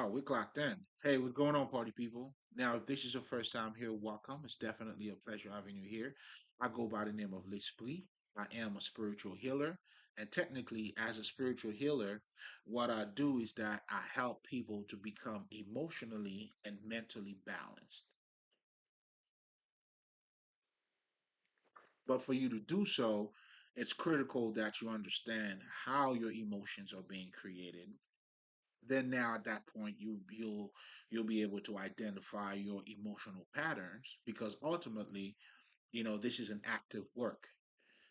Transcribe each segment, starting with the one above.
Oh, we clocked in. Hey, what's going on, party people? Now, if this is your first time here, welcome. It's definitely a pleasure having you here. I go by the name of L'Esprit. I am a spiritual healer. And technically, as a spiritual healer, what I do is that I help people to become emotionally and mentally balanced. But for you to do so, it's critical that you understand how your emotions are being created. Then now at that point you'll be able to identify your emotional patterns, because ultimately, this is an active work.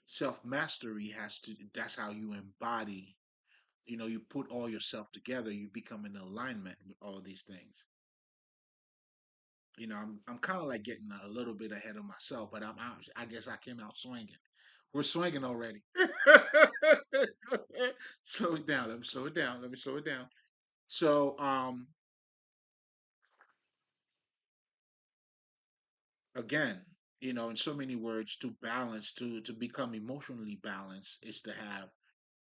Self mastery has to that's how you embody, you put all yourself together, you become in alignment with all these things. I'm kind of like getting a little bit ahead of myself, but I'm out. I guess I came out swinging. We're swinging already. Slow it down. Let me slow it down. Let me slow it down. So, again, in so many words, to balance, to become emotionally balanced, is to have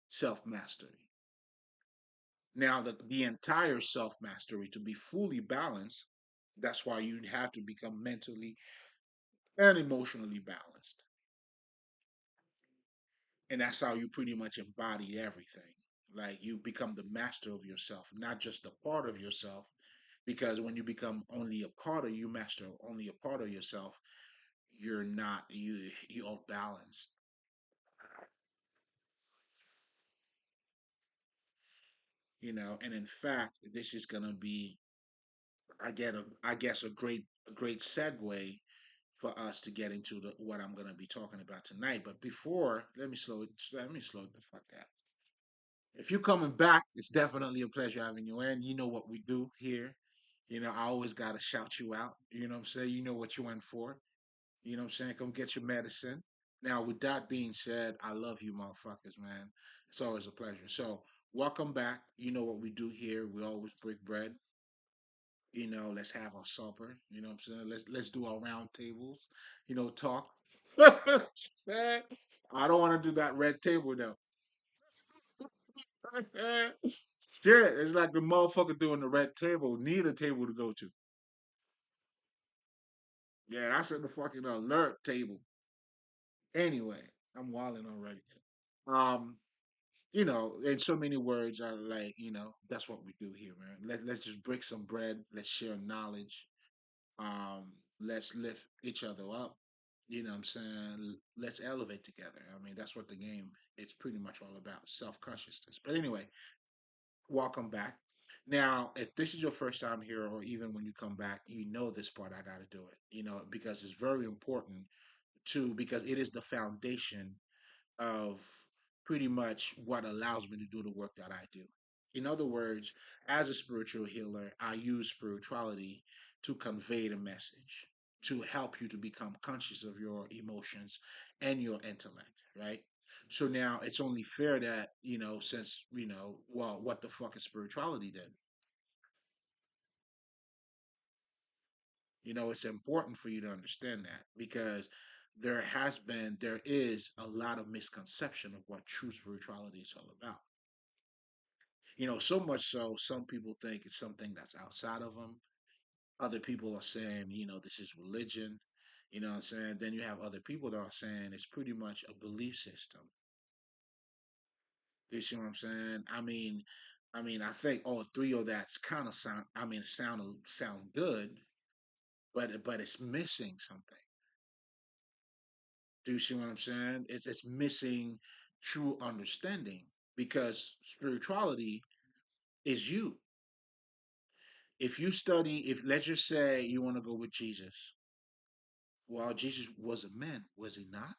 self mastery. Now, the entire self mastery, to be fully balanced, that's why you have to become mentally and emotionally balanced. And that's how you pretty much embody everything. Like, you become the master of yourself, not just a part of yourself. Because when you become only a part of you, master only a part of yourself, you're off balance. And in fact, this is gonna be, I guess, a great segue for us to get into what I'm gonna be talking about tonight. But before, let me slow the fuck down. If you're coming back, it's definitely a pleasure having you in. You know what we do here. I always gotta shout you out. You know what I'm saying? You know what you in for. You know what I'm saying? Come get your medicine. Now, with that being said, I love you, motherfuckers, man. It's always a pleasure. So, welcome back. You know what we do here. We always break bread. Let's have our supper. You know what I'm saying? Let's do our round tables. Talk. I don't want to do that red table though. Shit, it's like the motherfucker doing the red table need a table to go to. Yeah, that's at the fucking alert table. Anyway, I'm wilding already. Um, in so many words, are like, that's what we do here, man. Let's just break some bread. Let's share knowledge. Let's lift each other up. You know what I'm saying? Let's elevate together. I mean, that's what the game it's pretty much all about, self-consciousness. But anyway, welcome back. Now, if this is your first time here, or even when you come back, you know this part, I got to do it, because it's very important because it is the foundation of pretty much what allows me to do the work that I do. In other words, as a spiritual healer, I use spirituality to convey the message, to help you to become conscious of your emotions and your intellect, right? So now it's only fair that, since, well, what the fuck is spirituality then? It's important for you to understand that, because there is a lot of misconception of what true spirituality is all about. So much so, some people think it's something that's outside of them. Other people are saying, this is religion. You know what I'm saying? Then you have other people that are saying it's pretty much a belief system. You see what I'm saying? I think all three of that's kind of sound good, but it's missing something. Do you see what I'm saying? It's missing true understanding, because spirituality is you. If let's just say you want to go with Jesus, well, Jesus was a man, was he not?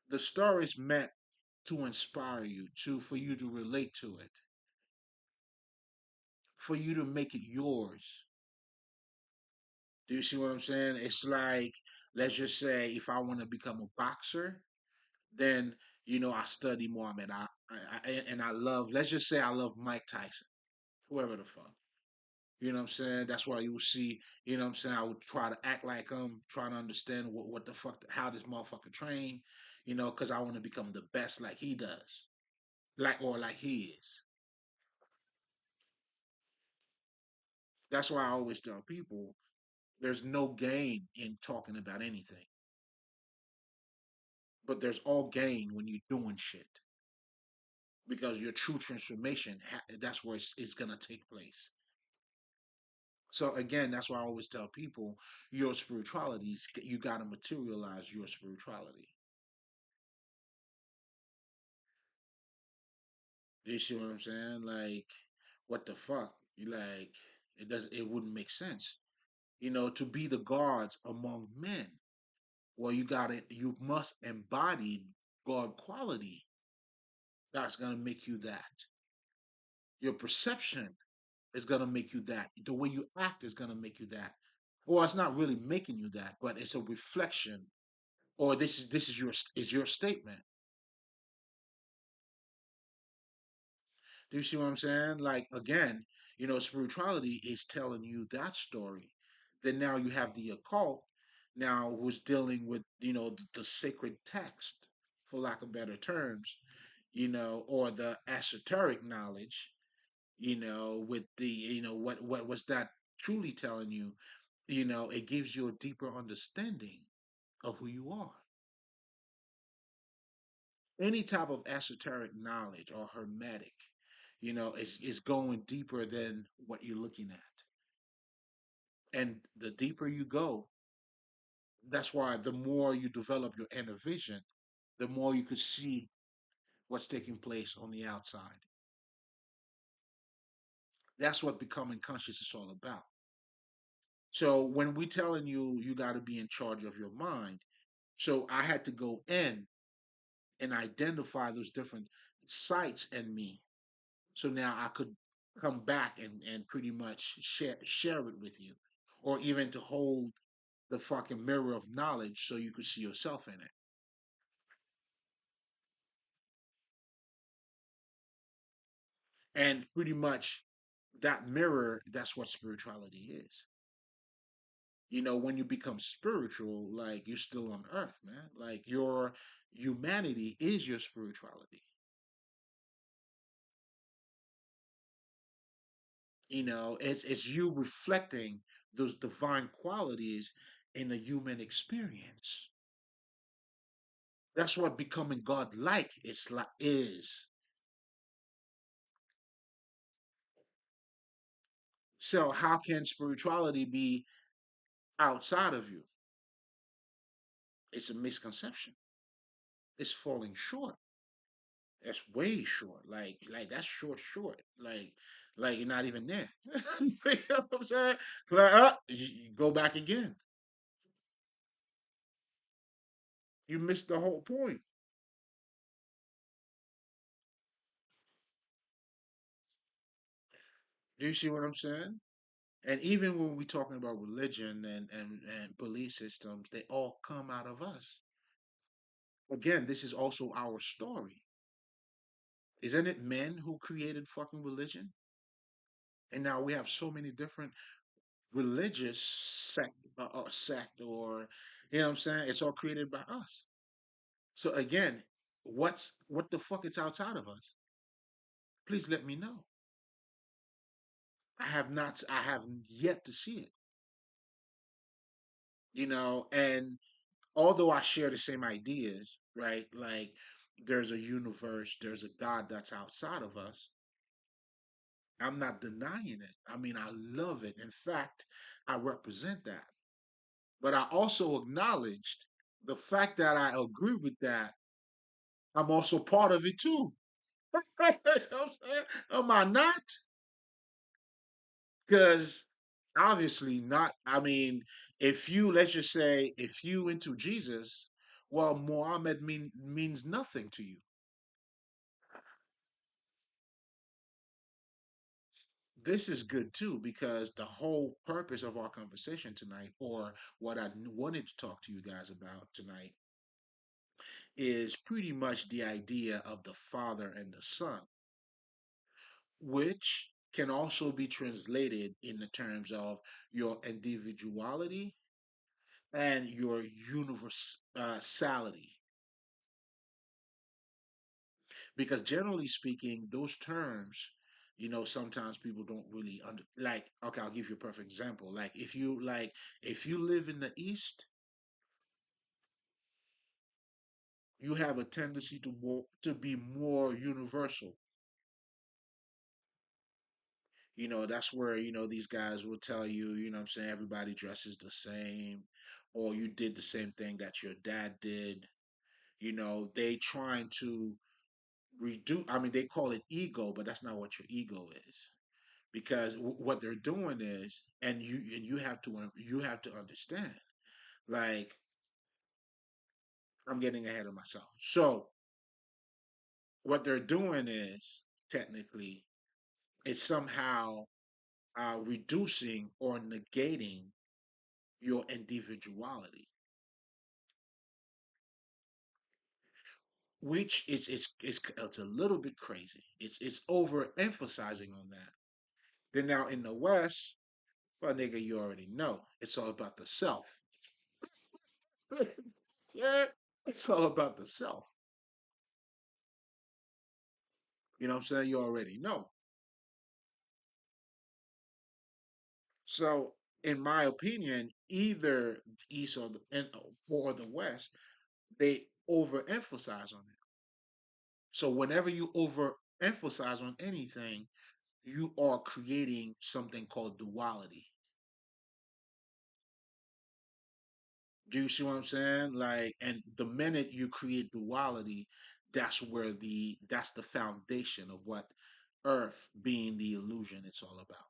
The story is meant to inspire you, to for you to relate to it, for you to make it yours. Do you see what I'm saying? It's like, let's just say, if I want to become a boxer, then I study Muhammad. And I love. Let's just say I love Mike Tyson, whoever the fuck. You know what I'm saying? That's why you will see. You know what I'm saying? I would try to act like him, trying to understand what the fuck, how this motherfucker train. Because I want to become the best like he does. like he is. That's why I always tell people there's no gain in talking about anything, but there's all gain when you're doing shit because your true transformation that's where it's gonna take place. So again, that's why I always tell people your spirituality is you got to materialize your spirituality. You see what I'm saying? Like, what the fuck? You like it wouldn't make sense. To be the gods among men. Well, you must embody God quality. That's gonna make you that. Your perception is gonna make you that. The way you act is gonna make you that. Well, it's not really making you that, but it's a reflection. Or this is your statement. Do you see what I'm saying? Like again, spirituality is telling you that story. Then now you have the occult now who's dealing with, the sacred text, for lack of better terms, or the esoteric knowledge, with the, what was that truly telling you? It gives you a deeper understanding of who you are. Any type of esoteric knowledge or hermetic, is going deeper than what you're looking at. And the deeper you go, that's why the more you develop your inner vision, the more you could see what's taking place on the outside. That's what becoming conscious is all about. So when we telling you you got to be in charge of your mind, so I had to go in and identify those different sites in me. So now I could come back and pretty much share it with you, or even to hold the fucking mirror of knowledge so you could see yourself in it. And pretty much that mirror, that's what spirituality is. When you become spiritual, like you're still on earth, man. Like your humanity is your spirituality. It's you reflecting those divine qualities in the human experience. That's what becoming God-like is. So how can spirituality be outside of you? It's a misconception. It's falling short. That's way short. Like that's short. Like you're not even there. You know what I'm saying? Like, you go back again. You missed the whole point. Do you see what I'm saying? And even when we're talking about religion and belief systems, they all come out of us. Again, this is also our story. Isn't it men who created fucking religion? And now we have so many different religious sect, or what I'm saying? It's all created by us. So again, what the fuck is outside of us? Please let me know. I have yet to see it. And although I share the same ideas, right? Like there's a universe, there's a God that's outside of us. I'm not denying it. I mean, I love it. In fact, I represent that. But I also acknowledged the fact that I agree with that. I'm also part of it too. You know what I'm saying? Am I not? Because obviously not. I mean, let's just say, if you into Jesus, well, Muhammad means nothing to you. This is good too, because the whole purpose of our conversation tonight, or what I wanted to talk to you guys about tonight, is pretty much the idea of the Father and the Son, which can also be translated in the terms of your individuality and your universality. because generally speaking, those terms, sometimes people don't really like. Okay, I'll give you a perfect example. If you live in the East, you have a tendency to be more universal. That's where, these guys will tell you, I'm saying, everybody dresses the same, or you did the same thing that your dad did. They trying to reduce, I mean, they call it ego, but that's not what your ego is. Because what they're doing is, and you have to understand, like, I'm getting ahead of myself. So what they're doing is, technically, it's somehow reducing or negating your individuality, which it's a little bit crazy. It's overemphasizing on that. Then now in the West, well, nigga, you already know it's all about the self. Yeah, it's all about the self. You know what I'm saying? You already know. So, in my opinion, either the East or the West, they overemphasize on it. So, whenever you overemphasize on anything, you are creating something called duality. Do you see what I'm saying? Like, and the minute you create duality, that's the foundation of what Earth being the illusion it's all about.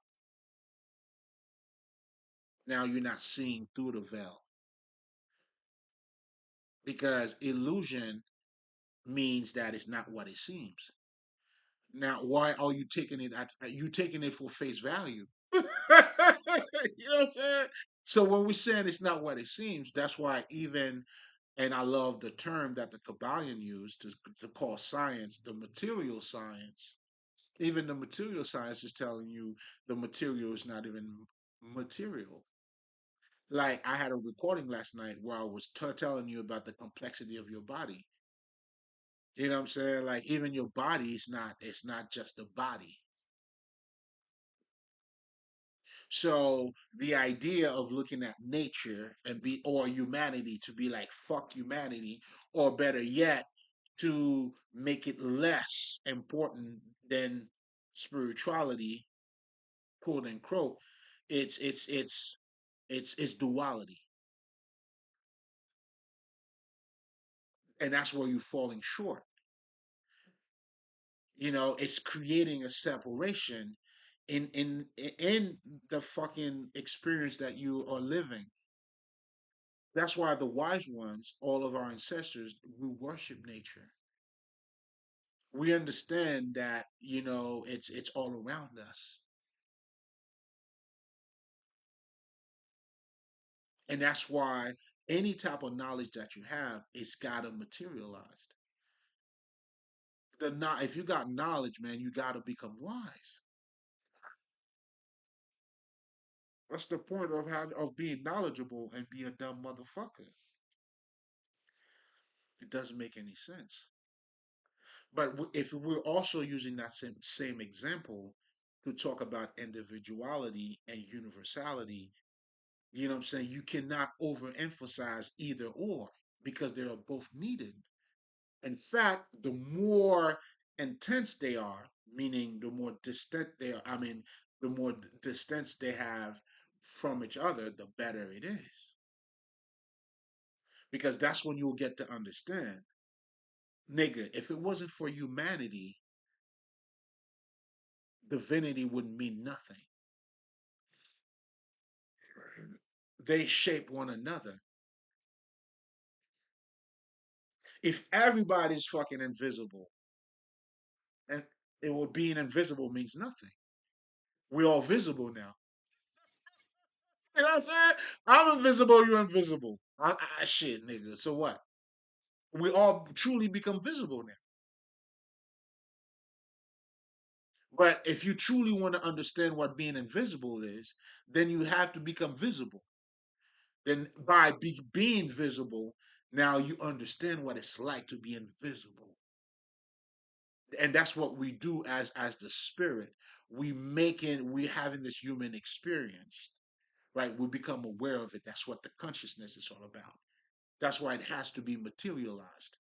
Now you're not seeing through the veil because illusion means that it's not what it seems. Now, why are you taking it you taking it for face value? You know what I'm saying? So when we're saying it's not what it seems, that's why even, and I love the term that the Kabbalion used to call science the material science. Even the material science is telling you the material is not even material. Like I had a recording last night where I was telling you about the complexity of your body. You know what I'm saying? Like even your body is not, it's not just a body. So the idea of looking at nature or humanity to be like fuck humanity, or better yet, to make it less important than spirituality, quote unquote, it's it's it's it's duality, and that's where you're falling short. It's creating a separation in the fucking experience that you are living. That's why the wise ones, all of our ancestors, we worship nature. We understand that, it's all around us. And that's why any type of knowledge that you have, it's gotta materialize. If you got knowledge, man, you gotta become wise. What's the point of being knowledgeable and be a dumb motherfucker? It doesn't make any sense. But if we're also using that same example to talk about individuality and universality, you know what I'm saying? You cannot overemphasize either or because they are both needed. In fact, the more intense they are, meaning the more distant they are, I mean, the more distance they have from each other, the better it is. Because that's when you'll get to understand, nigga, if it wasn't for humanity, divinity wouldn't mean nothing. They shape one another. If everybody's fucking invisible, and being invisible means nothing. We're all visible now. You know what I'm saying? I'm invisible, you're invisible. Shit, nigga. So what? We all truly become visible now. But if you truly want to understand what being invisible is, then you have to become visible. Then by being visible, now you understand what it's like to be invisible. And that's what we do as the spirit. We having this human experience, right? We become aware of it. That's what the consciousness is all about. That's why it has to be materialized.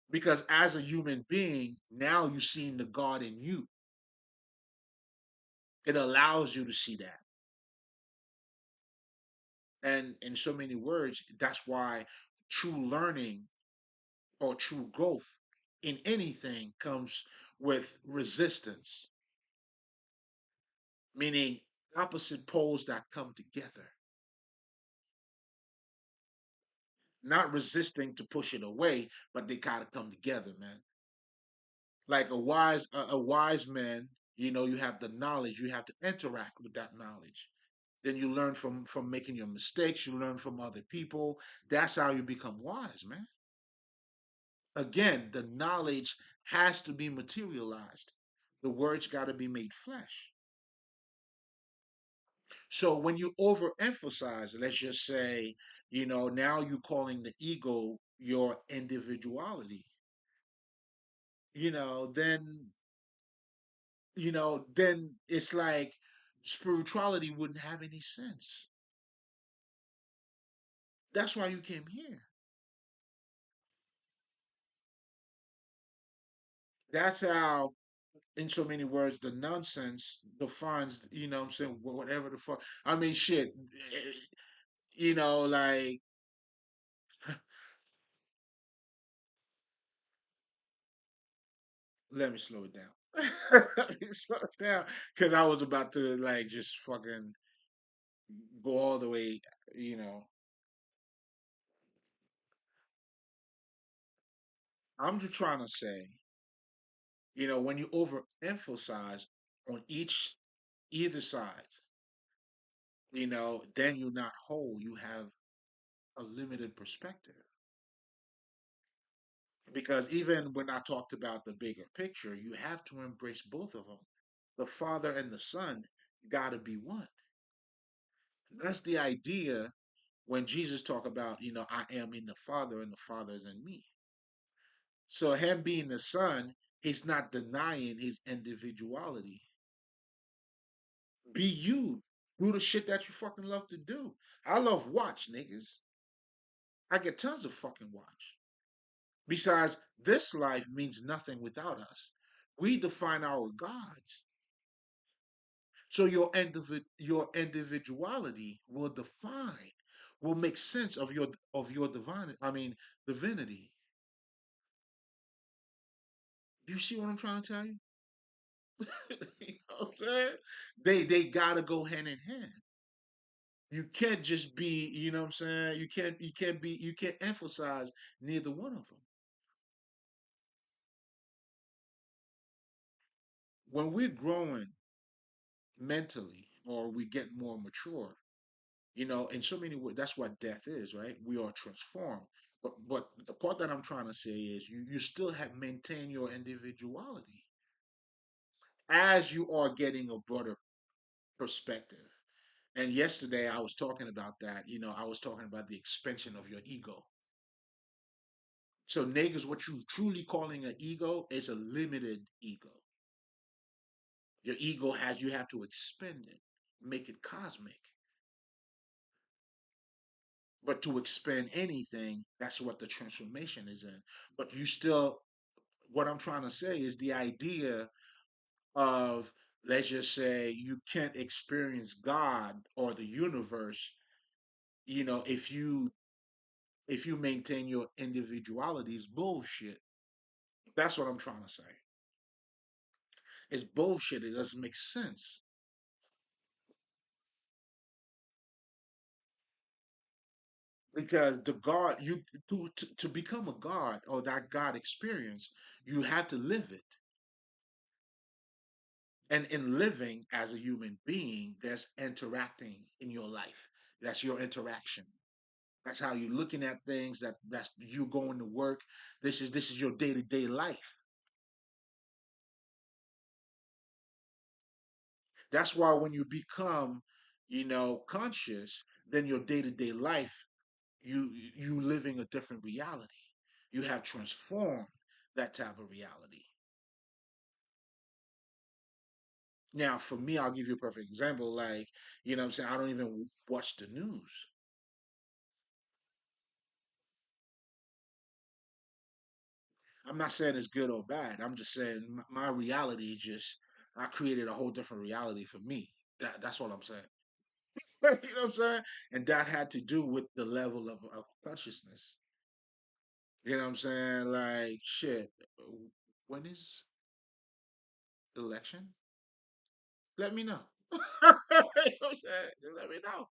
Because as a human being, now you're seeing the God in you. It allows you to see that. And in so many words, that's why true learning or true growth in anything comes with resistance, meaning opposite poles that come together, not resisting to push it away, but they gotta come together, man. Like a wise man, you have the knowledge, you have to interact with that knowledge. Then you learn from making your mistakes, you learn from other people. That's how you become wise, man. Again, the knowledge has to be materialized. The words got to be made flesh. So when you overemphasize, let's just say, now you're calling the ego your individuality, then, then it's like spirituality wouldn't have any sense. That's why you came here. That's how, in so many words, the nonsense defines, what I'm saying, whatever the fuck. I mean, shit, like, let me slow it down. Let me slow it down. Because I was about to, like, just fucking go all the way, you know. I'm just trying to say, when you overemphasize on either side, then you're not whole. You have a limited perspective. Because even when I talked about the bigger picture, you have to embrace both of them. The Father and the Son got to be one. That's the idea when Jesus talked about, I am in the Father and the Father is in me. So him being the Son, he's not denying his individuality. Be you. Do the shit that you fucking love to do. I love watch, niggas. I get tons of fucking watch. Besides, this life means nothing without us. We define our gods. So your individuality will define, will make sense of your divine. I mean divinity. You see what I'm trying to tell you? You know what I'm saying? They gotta go hand in hand. You can't just be, what I'm saying? You can't emphasize neither one of them. When we're growing mentally or we get more mature, in so many ways, that's what death is, right? We are transformed. But the part that I'm trying to say is you still have maintained your individuality as you are getting a broader perspective. And yesterday I was talking about that. I was talking about the expansion of your ego. So niggas, what you truly calling an ego is a limited ego. Your ego has you have to expend it, make it cosmic. But to expend anything, that's what the transformation is in. But you still, what I'm trying to say is the idea of, let's just say, you can't experience God or the universe, if you maintain your individuality is bullshit. That's what I'm trying to say. It's bullshit. It doesn't make sense. Because the God, to become a God or that God experience, you have to live it. And in living as a human being, there's interacting in your life. That's your interaction. That's how you're looking at things. That's you going to work. This is your day-to-day life. That's why when you become, conscious, then your day-to-day life, you living a different reality. You have transformed that type of reality. Now, for me, I'll give you a perfect example. Like, what I'm saying? I don't even watch the news. I'm not saying it's good or bad. I'm just saying my reality just, I created a whole different reality for me. That's what I'm saying. You know what I'm saying? And that had to do with the level of consciousness. You know what I'm saying? Like, shit, when is election? Let me know. You know what I'm saying? Just let me know.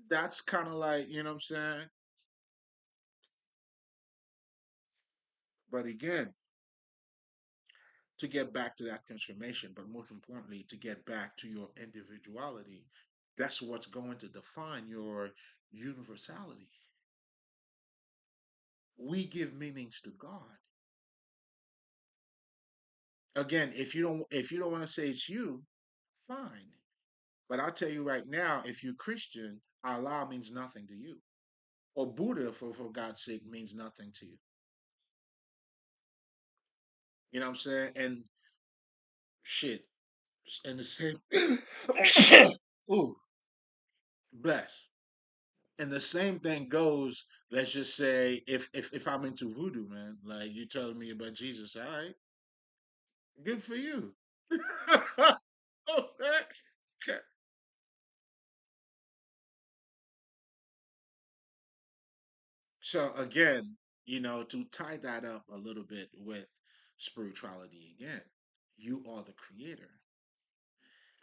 That's kind of like, you know what I'm saying? But again, to get back to that transformation, but most importantly, to get back to your individuality, that's what's going to define your universality. We give meanings to God. Again, if you don't want to say it's you, fine. But I'll tell you right now, if you're Christian, Allah means nothing to you. Or Buddha, for God's sake, means nothing to you. You know what I'm saying? And shit. And the same ooh, bless. And the same thing goes, let's just say, if I'm into voodoo, man, like you telling me about Jesus, all right, good for you. Okay. So again, to tie that up a little bit with spirituality again, you are the creator.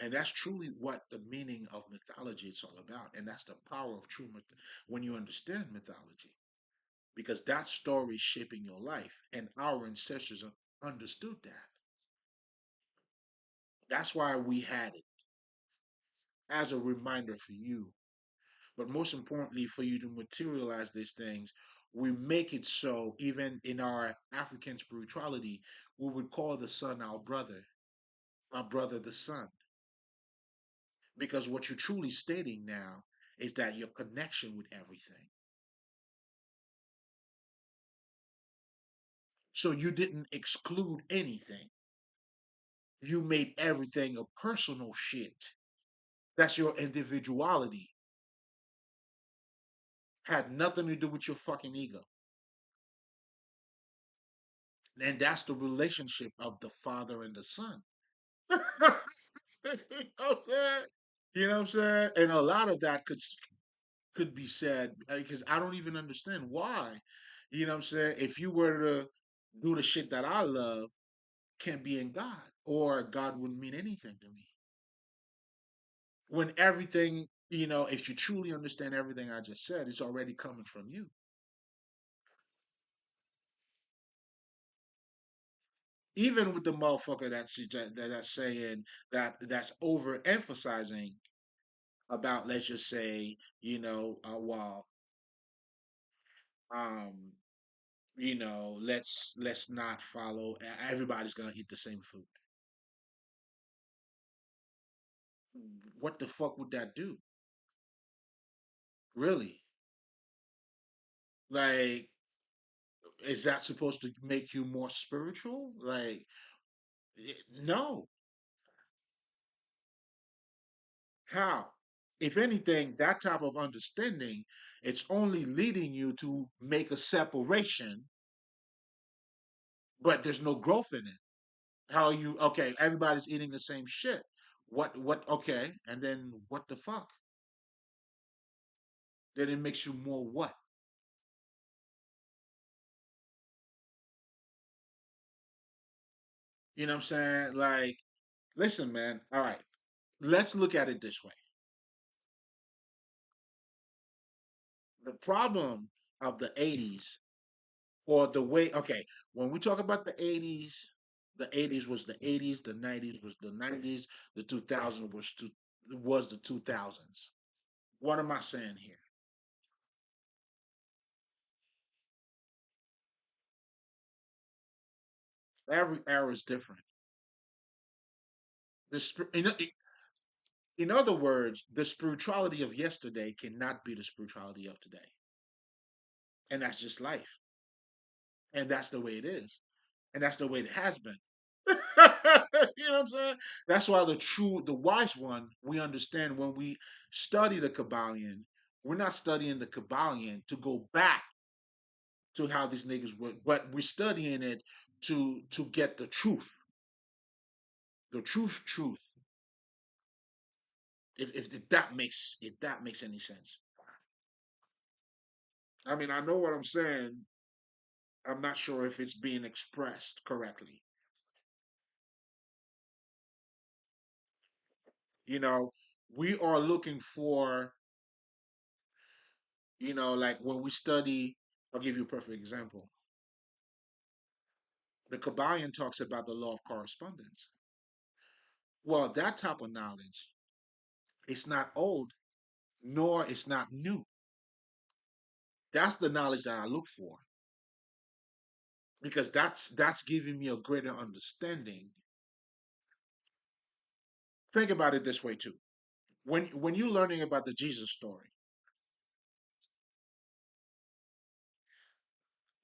And that's truly what the meaning of mythology is all about. And that's the power of true myth when you understand mythology. Because that story is shaping your life. And our ancestors understood that. That's why we had it as a reminder for you. But most importantly, for you to materialize these things, we make it so even in our African spirituality, we would call the sun our brother, my brother the sun. Because what you're truly stating now is that your connection with everything. So you didn't exclude anything. You made everything a personal shit. That's your individuality. Had nothing to do with your fucking ego. And that's the relationship of the father and the son. You know what I'm saying? You know what I'm saying? And a lot of that could be said because I don't even understand why. You know what I'm saying? If you were to do the shit that I love, can't be in God, or God wouldn't mean anything to me. When everything, if you truly understand everything I just said, it's already coming from you. Even with the motherfucker that's saying that's overemphasizing about, let's just say, well, um, let's not follow. Everybody's gonna eat the same food. What the fuck would that do? Really? Like, is that supposed to make you more spiritual? Like, no. How? If anything, that type of understanding, it's only leading you to make a separation, but there's no growth in it. How you, okay, everybody's eating the same shit. Okay, and then what the fuck? Then it makes you more what? You know what I'm saying? Like, listen, man, all right, let's look at it this way. The problem of the 80s, or the way, okay, when we talk about the 80s was the 80s, the 90s was the 90s, the 2000s was the 2000s. What am I saying here? Every era is different. In other words, the spirituality of yesterday cannot be the spirituality of today. And that's just life. And that's the way it is. And that's the way it has been. You know what I'm saying? That's why the wise one, we understand when we study the Kabbalion, we're not studying the Kabbalion to go back to how these niggas were, but we're studying it to get the truth. If that makes any sense. I mean, I know what I'm saying. I'm not sure if it's being expressed correctly. You know, we are looking for, like when we study, I'll give you a perfect example. The Kabbalion talks about the law of correspondence. Well, that type of knowledge, it's not old, nor it's not new. That's the knowledge that I look for because that's giving me a greater understanding. Think about it this way too. When you're learning about the Jesus story,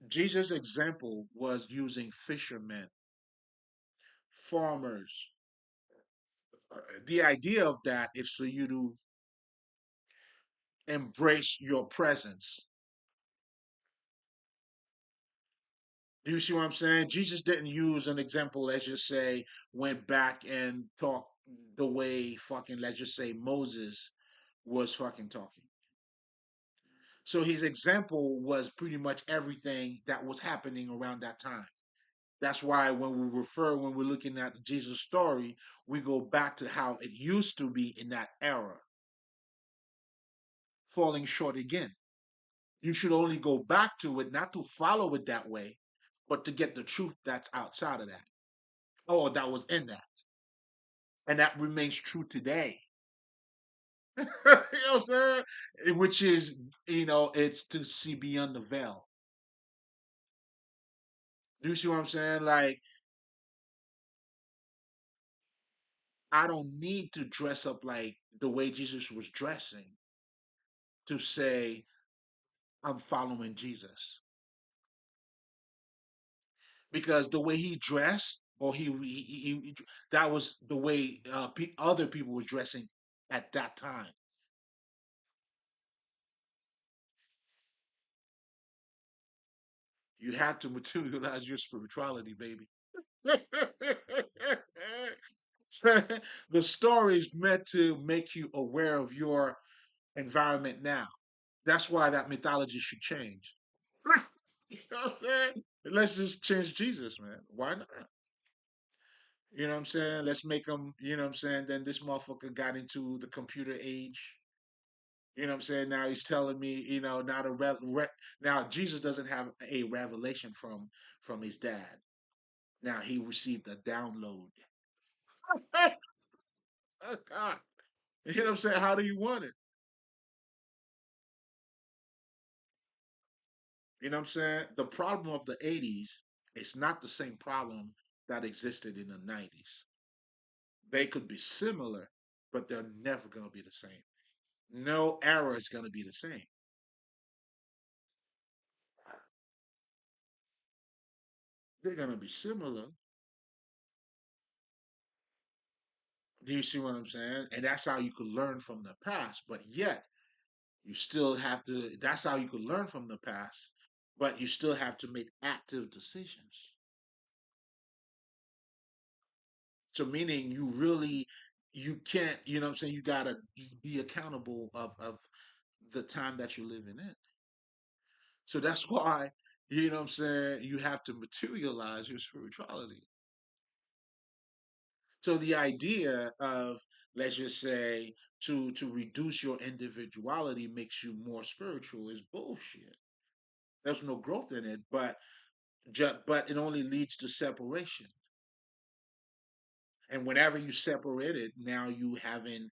Jesus' example was using fishermen, farmers. The idea of that is for you to embrace your presence. Do you see what I'm saying? Jesus didn't use an example, let's just say, went back and talked the way fucking, let's just say, Moses was fucking talking. So his example was pretty much everything that was happening around that time. That's why when we're looking at Jesus' story, we go back to how it used to be in that era, falling short again. You should only go back to it, not to follow it that way, but to get the truth that's outside of that. Oh, that was in that. And that remains true today. You know what I'm saying? Which is, it's to see beyond the veil. Do you see what I'm saying? Like, I don't need to dress up like the way Jesus was dressing to say I'm following Jesus. Because the way he dressed, or that was the way other people was dressing at that time. You have to materialize your spirituality, baby. The story is meant to make you aware of your environment now. That's why that mythology should change. You know what I'm saying? Let's just change Jesus, man. Why not? You know what I'm saying? Let's make him, you know what I'm saying? Then this motherfucker got into the computer age. You know what I'm saying? Now he's telling me, now now Jesus doesn't have a revelation from his dad. Now he received a download. Oh, God. You know what I'm saying? How do you want it? You know what I'm saying? The problem of the 80s is not the same problem that existed in the 90s. They could be similar, but they're never going to be the same. No era is going to be the same. They're going to be similar. Do you see what I'm saying? And that's how you could learn from the past. But yet, you still have to, that's how you could learn from the past, but you still have to make active decisions. So, meaning you can't, you know what I'm saying? You got to be accountable of the time that you're living in. So, that's why, you know what I'm saying? You have to materialize your spirituality. So the idea of, let's just say, to reduce your individuality makes you more spiritual is bullshit. There's no growth in it, but it only leads to separation. And whenever you separate it, now you having,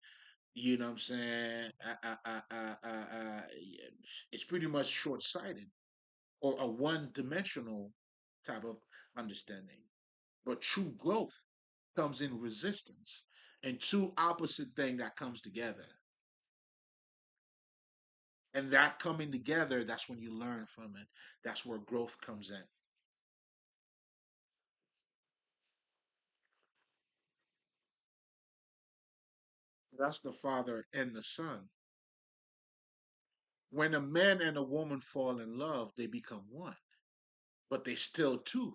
you know what I'm saying, it's pretty much short sighted or a one dimensional type of understanding. But true growth comes in resistance. and two opposite thing that comes together. And that coming together, that's when you learn from it. That's where growth comes in. That's the Father and the Son. When a man and a woman fall in love, they become one, but they still two.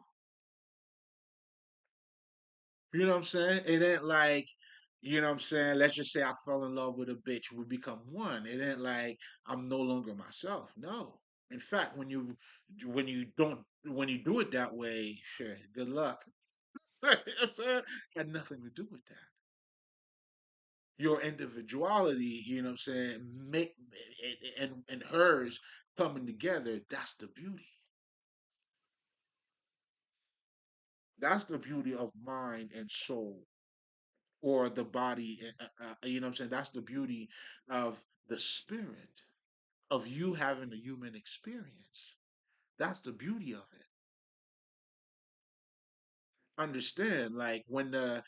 You know what I'm saying? It ain't like, you know what I'm saying? Let's just say I fell in love with a bitch, we become one. It ain't like I'm no longer myself. No. In fact, when you do it that way, sure, good luck. You know what I'm saying? Had nothing to do with that. Your individuality, you know what I'm saying, make and hers coming together, that's the beauty. That's the beauty of mind and soul, or the body. You know what I'm saying? That's the beauty of the spirit, of you having a human experience. That's the beauty of it. Understand, like when the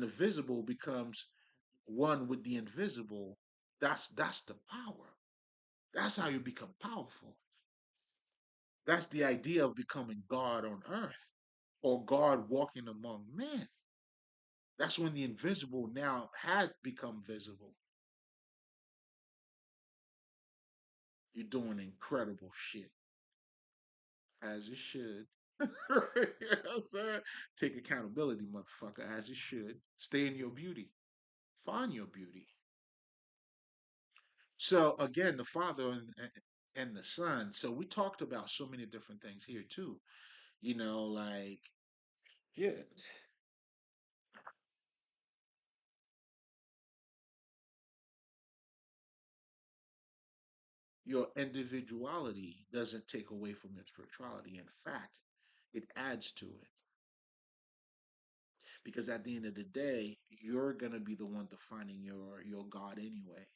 visible becomes one with the invisible, that's the power. That's how you become powerful. That's the idea of becoming God on earth, or God walking among men. That's when the invisible now has become visible. You're doing incredible shit, as it should. You know what I'm saying? Take accountability, motherfucker, as it should. Stay in your beauty. Find your beauty. So again, the Father and the Son. So we talked about so many different things here too. Like, yeah, your individuality doesn't take away from your spirituality. In fact, it adds to it. Because at the end of the day, you're gonna be the one defining your God anyway.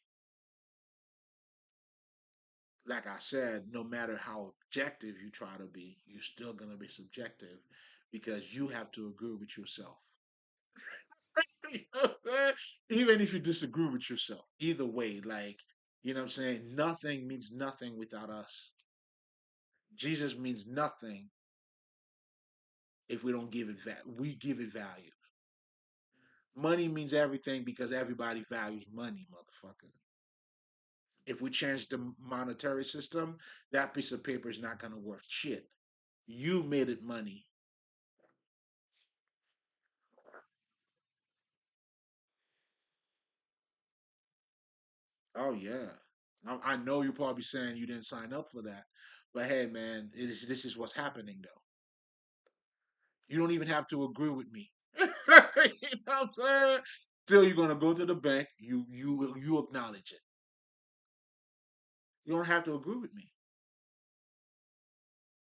Like I said, no matter how objective you try to be, you're still gonna be subjective because you have to agree with yourself. You know what I'm saying? Even if you disagree with yourself, either way, like, you know what I'm saying, nothing means nothing without us. Jesus means nothing if we don't give it we give it value. Money means everything because everybody values money, motherfucker. If we change the monetary system, that piece of paper is not gonna worth shit. You made it money. Oh yeah. I know you're probably saying you didn't sign up for that, but hey, man, this is what's happening though. You don't even have to agree with me. You know what I'm saying? Still, you're gonna go to the bank. You acknowledge it. You don't have to agree with me.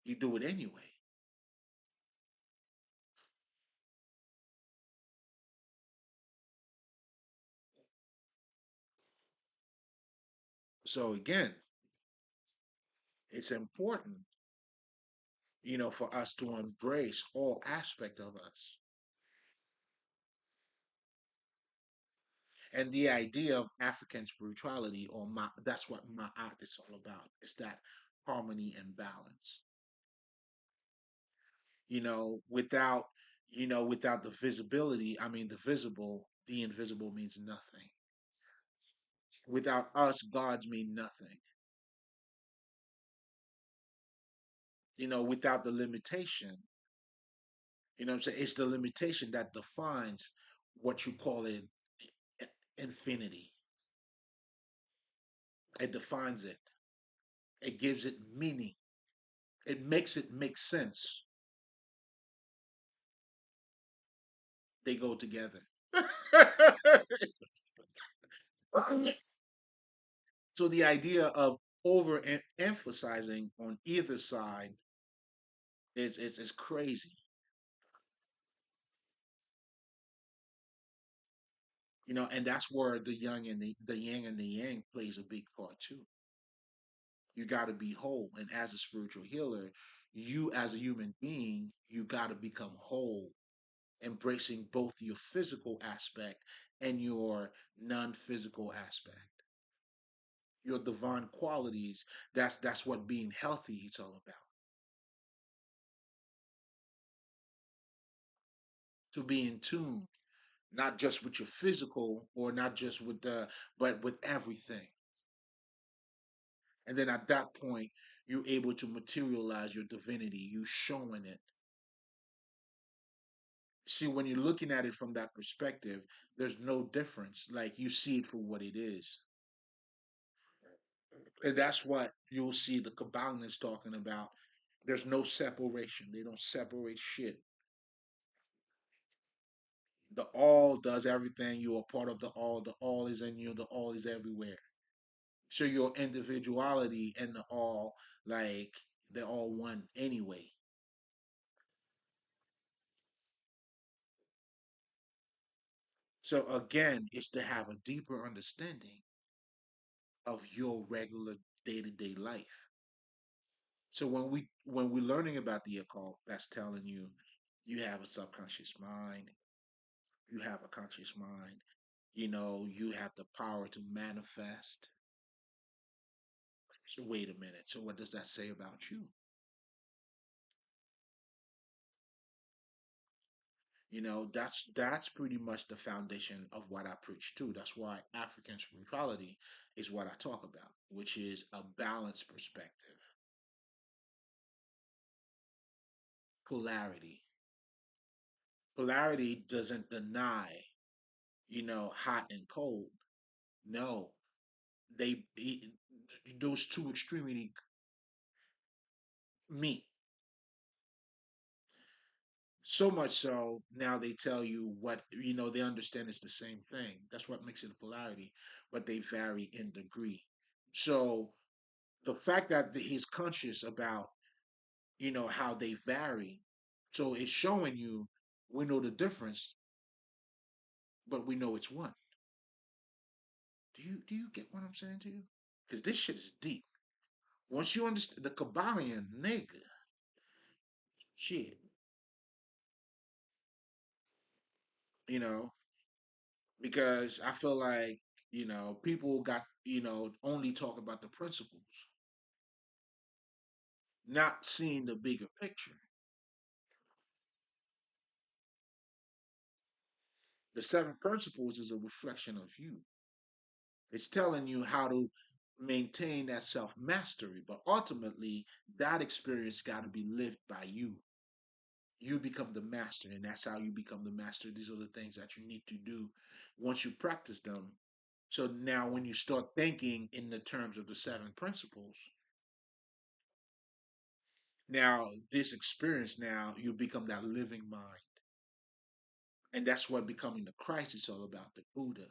You do it anyway. So again, it's important, for us to embrace all aspect of us. And the idea of African spirituality, or that's what my art is all about. It's that harmony and balance. Without without the visibility, I mean the visible, the invisible means nothing. Without us, gods mean nothing. Without the limitation, what I'm saying? It's the limitation that defines what you call it infinity. It defines it. It gives it meaning. It makes it make sense. They go together. So the idea of over emphasizing on either side is crazy. And that's where the young and the yin and the yang plays a big part too. You got to be whole, and as a spiritual healer, you as a human being, you got to become whole embracing both your physical aspect and your non-physical aspect, your divine qualities. That's what being healthy is all about. To be in tune, not just with your physical or not just with the, but with everything. And then at that point, you're able to materialize your divinity. You showing it. See, when you're looking at it from that perspective, there's no difference. Like you see it for what it is. And that's what you'll see the Kabbalists talking about. There's no separation. They don't separate shit. The all does everything. You are part of the all. The all is in you. The all is everywhere. So your individuality and the all, like they're all one anyway. So again, it's to have a deeper understanding of your regular day to day life. So when we're learning about the occult, that's telling you you have a subconscious mind, you have a conscious mind, you have the power to manifest. So wait a minute. So what does that say about you? That's pretty much the foundation of what I preach too. That's why African spirituality is what I talk about, which is a balanced perspective, polarity. Polarity doesn't deny, hot and cold. No, those two extremely meet. So much so now they tell you what they understand it's the same thing. That's what makes it a polarity, but they vary in degree. So the fact that he's conscious about how they vary, so it's showing you we know the difference, but we know it's one. Do you get what I'm saying to you? Because this shit is deep. Once you understand the Kabbalion nigga, shit, you know, because I feel like people got only talk about the principles, not seeing the bigger picture. The seven principles is a reflection of you. It's telling you how to maintain that self mastery, but ultimately that experience got to be lived by you. You become the master, and that's how you become the master. These are the things that you need to do once you practice them. So now when you start thinking in the terms of the seven principles, now this experience, now you become that living mind. And that's what becoming the Christ is all about, the Buddha,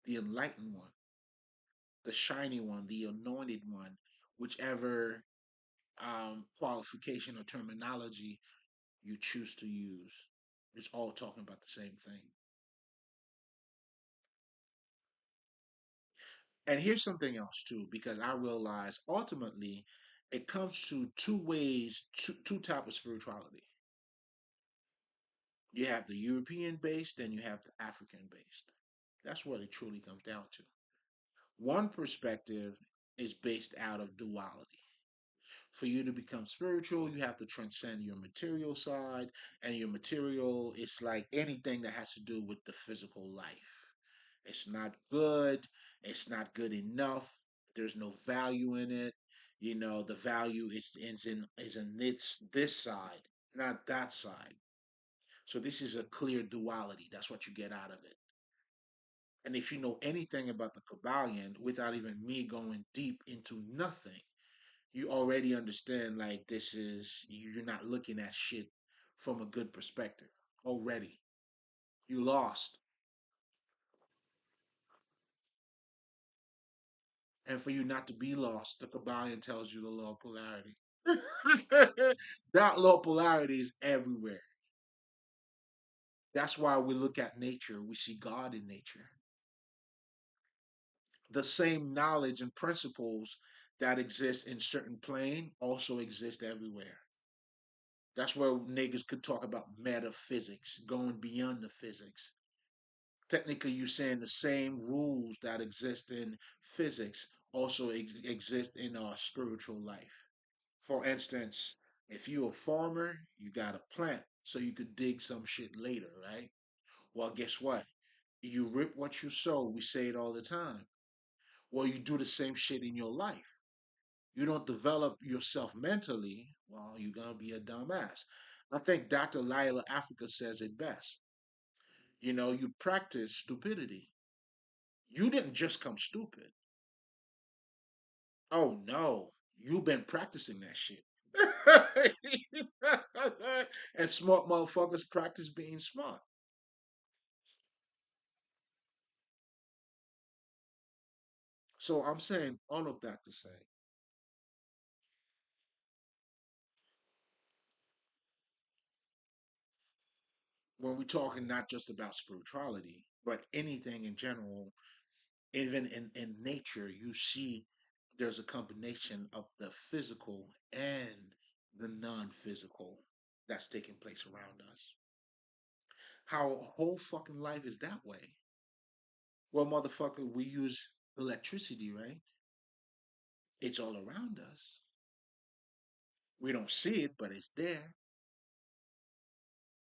the enlightened one, the shiny one, the anointed one, whichever qualification or terminology you choose to use. It's all talking about the same thing. And here's something else too, because I realize ultimately it comes to two ways, two type of spirituality. You have the European based, and you have the African based. That's what it truly comes down to. One perspective is based out of duality. For you to become spiritual, you have to transcend your material side, and your material is like anything that has to do with the physical life. It's not good, it's not good enough. There's no value in it. The value is in this side, not that side. So this is a clear duality. That's what you get out of it. And if you know anything about the Kabbalion, without even me going deep into nothing, you already understand like you're not looking at shit from a good perspective already. You lost. And for you not to be lost, the Kabbalion tells you the law of polarity. That law of polarity is everywhere. That's why we look at nature, we see God in nature. The same knowledge and principles that exist in certain plane also exist everywhere. That's where niggas could talk about metaphysics, going beyond the physics. Technically, you're saying the same rules that exist in physics also exist in our spiritual life. For instance, if you're a farmer, you got to plant so you could dig some shit later, right? Well, guess what? You rip what you sow. We say it all the time. Well, you do the same shit in your life. You don't develop yourself mentally, well, you're going to be a dumbass. I think Dr. Lila Africa says it best. You practice stupidity. You didn't just come stupid. Oh, no. You've been practicing that shit. And smart motherfuckers practice being smart. So I'm saying all of that to say, when we're talking not just about spirituality, but anything in general, even in nature, you see there's a combination of the physical and the non-physical that's taking place around us. How whole fucking life is that way. Well, motherfucker, we use electricity, right? It's all around us. We don't see it, but it's there.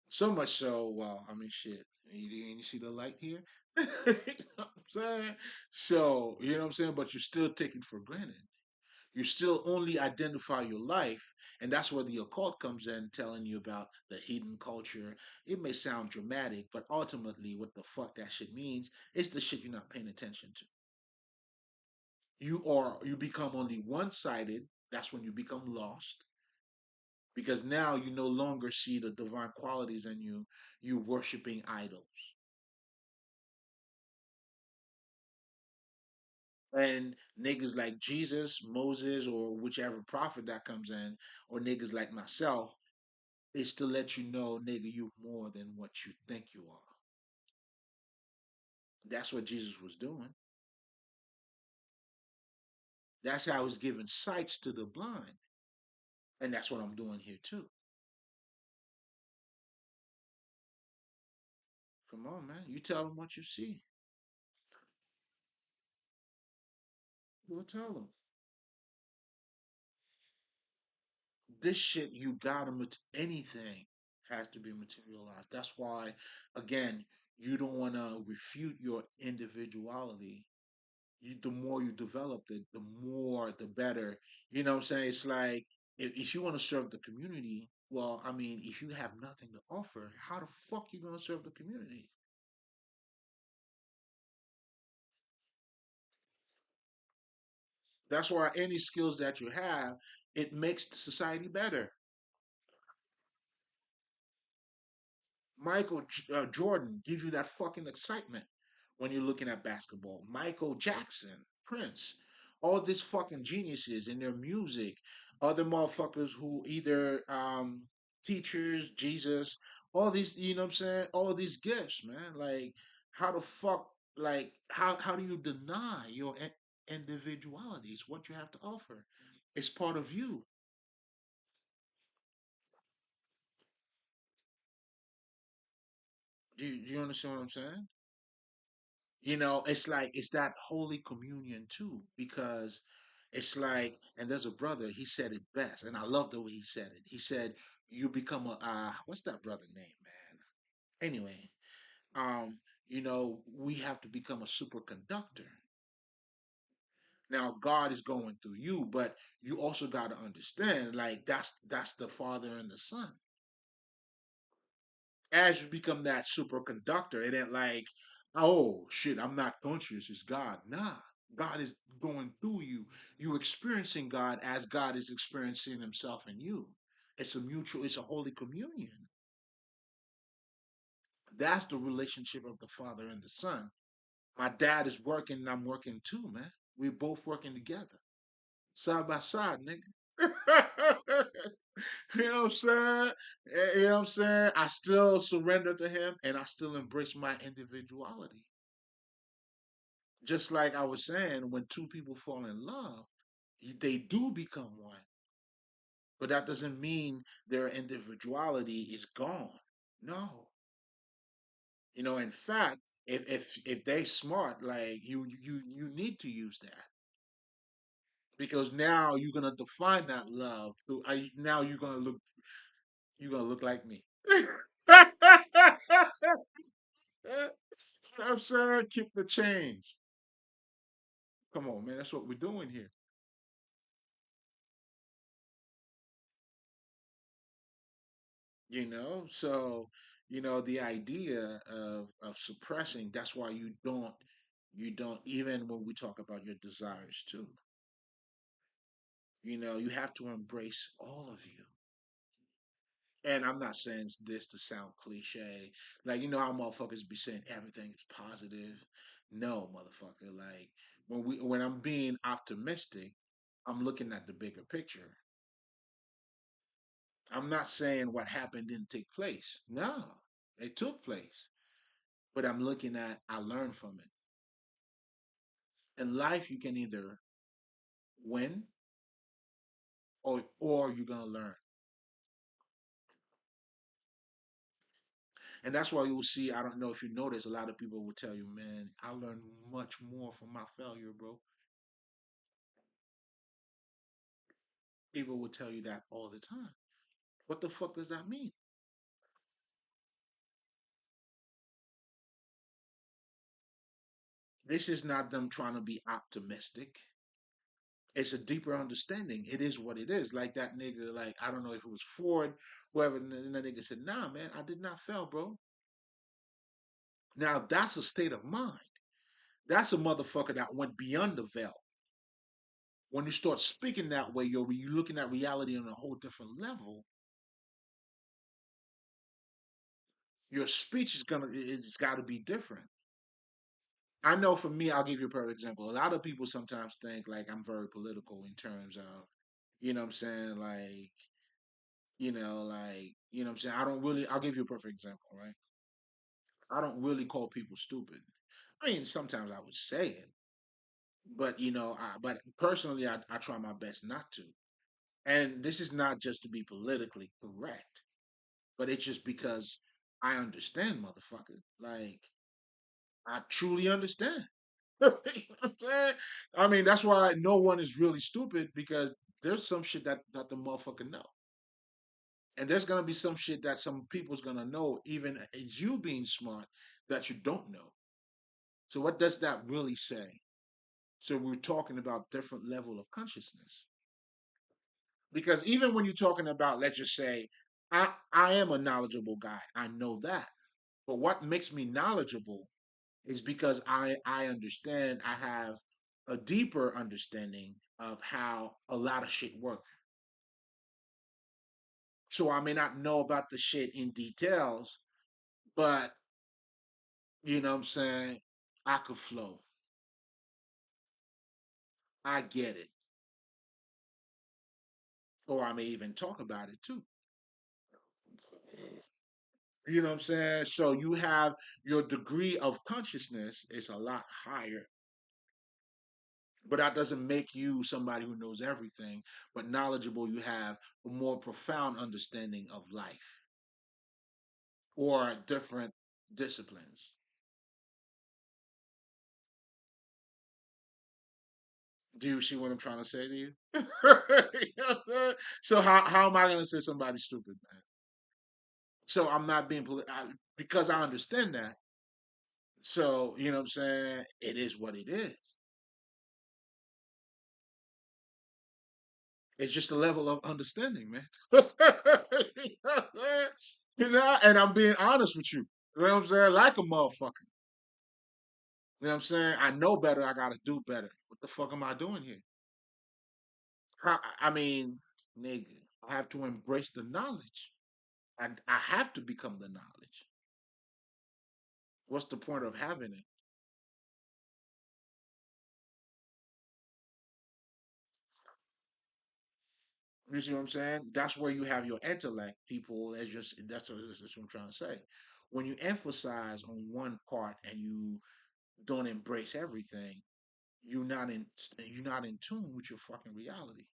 So much so, well, I mean, shit. You see the light here? You know what I'm saying? So, you know what I'm saying? But you still take it for granted. You still only identify your life, and that's where the occult comes in, telling you about the hidden culture. It may sound dramatic, but ultimately, what the fuck that shit means is the shit you're not paying attention to. You become only one-sided. That's when you become lost, because now you no longer see the divine qualities in you. You worshiping idols. And niggas like Jesus, Moses, or whichever prophet that comes in, or niggas like myself, is to let you know, nigga, you more than what you think you are. That's what Jesus was doing. That's how he's giving sights to the blind. And that's what I'm doing here too. Come on, man. You tell them what you see. You'll tell them. This shit, you gotta, anything has to be materialized. That's why, again, you don't want to refute your individuality. The more you develop it, the more the better. You know what I'm saying? It's like, if you want to serve the community, well, I mean, if you have nothing to offer, how the fuck you gonna serve the community? That's why any skills that you have, it makes the society better. Michael Jordan gives you that fucking excitement when you're looking at basketball. Michael Jackson, Prince, all these fucking geniuses in their music, other motherfuckers who either teachers, Jesus, all these, you know what I'm saying? All these gifts, man. Like, how the fuck, like, how do you deny your individuality? It's what you have to offer. It's part of you. Do you understand what I'm saying? It's like it's that holy communion too, because it's like, and there's a brother, he said it best, and I love the way he said it. He said, "You become a what's that brother name, man?" Anyway, we have to become a superconductor. Now, God is going through you, but you also got to understand, like that's the Father and the Son. As you become that superconductor, it ain't like, oh shit, I'm not conscious, it's God. Nah, God is going through you. You experiencing God as God is experiencing himself in you. It's a holy communion. That's the relationship of the Father and the Son. My dad is working and I'm working too, man. We're both working together. Side by side, nigga. You know what I'm saying? You know what I'm saying? I still surrender to him and I still embrace my individuality. Just like I was saying, when two people fall in love, they do become one. But that doesn't mean their individuality is gone. No. In fact, if they smart, like you need to use that because now you're gonna define that love through. Now you're gonna look like me. I'm saying keep the change. Come on, man. That's what we're doing here. So the idea of suppressing. That's why you don't even when we talk about your desires too. You have to embrace all of you. And I'm not saying this to sound cliche. Like, how motherfuckers be saying everything is positive. No, motherfucker. Like when I'm being optimistic, I'm looking at the bigger picture. I'm not saying what happened didn't take place. No, it took place. But I'm looking at I learned from it. In life, you can either win or you're gonna learn. And that's why you'll see, I don't know if you notice, a lot of people will tell you, man, I learned much more from my failure, bro. People will tell you that all the time. What the fuck does that mean? This is not them trying to be optimistic. It's a deeper understanding. It is what it is. Like that nigga, like, I don't know if it was Ford, whoever, and that nigga said, nah, man, I did not fail, bro. Now, that's a state of mind. That's a motherfucker that went beyond the veil. When you start speaking that way, you're looking at reality on a whole different level. Your speech it's got to be different. I know for me, I'll give you a perfect example. A lot of people sometimes think like I'm very political in terms of, what I'm saying, what I'm saying. I don't really. I'll give you a perfect example, right? I don't really call people stupid. I mean, sometimes I would say it, but but personally, I try my best not to. And this is not just to be politically correct, but it's just because I understand, motherfucker. Like I truly understand. You know what I'm saying? I mean, that's why no one is really stupid because there's some shit that the motherfucker know, and there's gonna be some shit that some people's gonna know, even as you being smart, that you don't know. So what does that really say? So we're talking about different level of consciousness because even when you're talking about, let's just say, I am a knowledgeable guy, I know that, but what makes me knowledgeable is because I understand I have a deeper understanding of how a lot of shit work. So I may not know about the shit in details, but what I'm saying, I could flow. I get it. Or I may even talk about it too. You know what I'm saying? So you have your degree of consciousness is a lot higher, but that doesn't make you somebody who knows everything, but knowledgeable. You have a more profound understanding of life or different disciplines. Do you see what I'm trying to say to you? You know what I'm saying? So how am I going to say somebody's stupid, man? So I'm not being because I understand that. So you know what I'm saying. It is what it is. It's just a level of understanding, man. And I'm being honest with you. You know what I'm saying? Like a motherfucker. You know what I'm saying? I know better. I got to do better. What the fuck am I doing here? I mean, nigga, I have to embrace the knowledge. I have to become the knowledge. What's the point of having it? You see what I'm saying? That's where you have your intellect, people. As just that's what I'm trying to say. When you emphasize on one part and you don't embrace everything, you're not in you're not in tune with your fucking reality.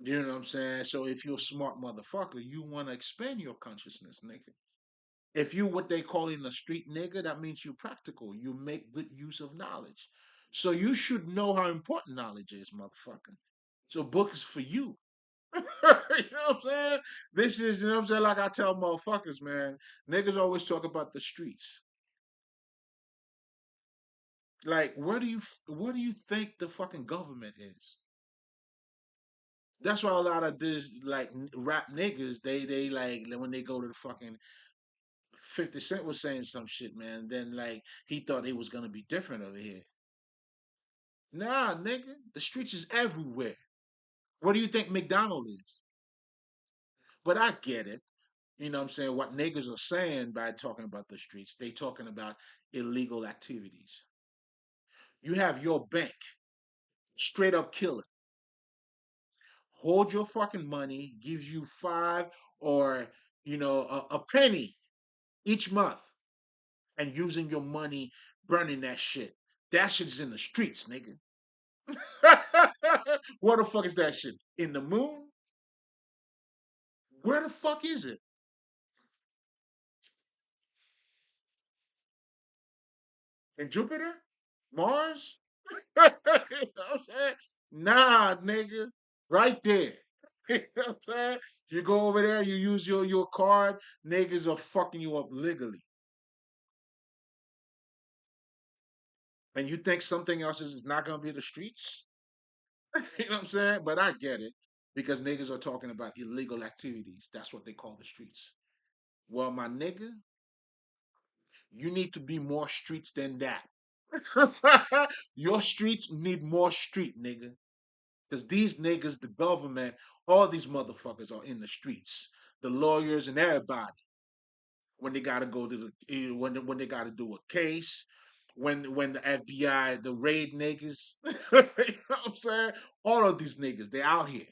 You know what I'm saying? So if you're a smart motherfucker, you want to expand your consciousness, nigga. If you what they call in the street nigga, that means you practical. You make good use of knowledge. So you should know how important knowledge is, motherfucker. So book is for you. You know what I'm saying? This is, you know what I'm saying? Like I tell motherfuckers, man, niggas always talk about the streets. Like, where do you think the fucking government is? That's why a lot of this like rap niggas, they like when they go to the fucking 50 Cent was saying some shit, man. Then like he thought it was gonna be different over here. Nah, nigga, the streets is everywhere. What do you think McDonald is? But I get it. You know what I'm saying? What niggas are saying by talking about the streets, they talking about illegal activities. You have your bank straight up killing. Hold your fucking money, gives you five or a penny each month, and using your money burning that shit. That shit is in the streets, nigga. Where the fuck is that shit? In the moon? Where the fuck is it? In Jupiter? Mars? You know what I'm saying? Nah, nigga. Right there. You know what I'm saying? You go over there, you use your card, niggas are fucking you up legally. And you think something else is not gonna be the streets? You know what I'm saying? But I get it. Because niggas are talking about illegal activities. That's what they call the streets. Well, my nigga, you need to be more streets than that. Your streets need more street, nigga. Because these niggas, the government, all these motherfuckers are in the streets. The lawyers and everybody. When they gotta go to when they gotta do a case, when the FBI, the raid niggas, you know what I'm saying? All of these niggas, they out here.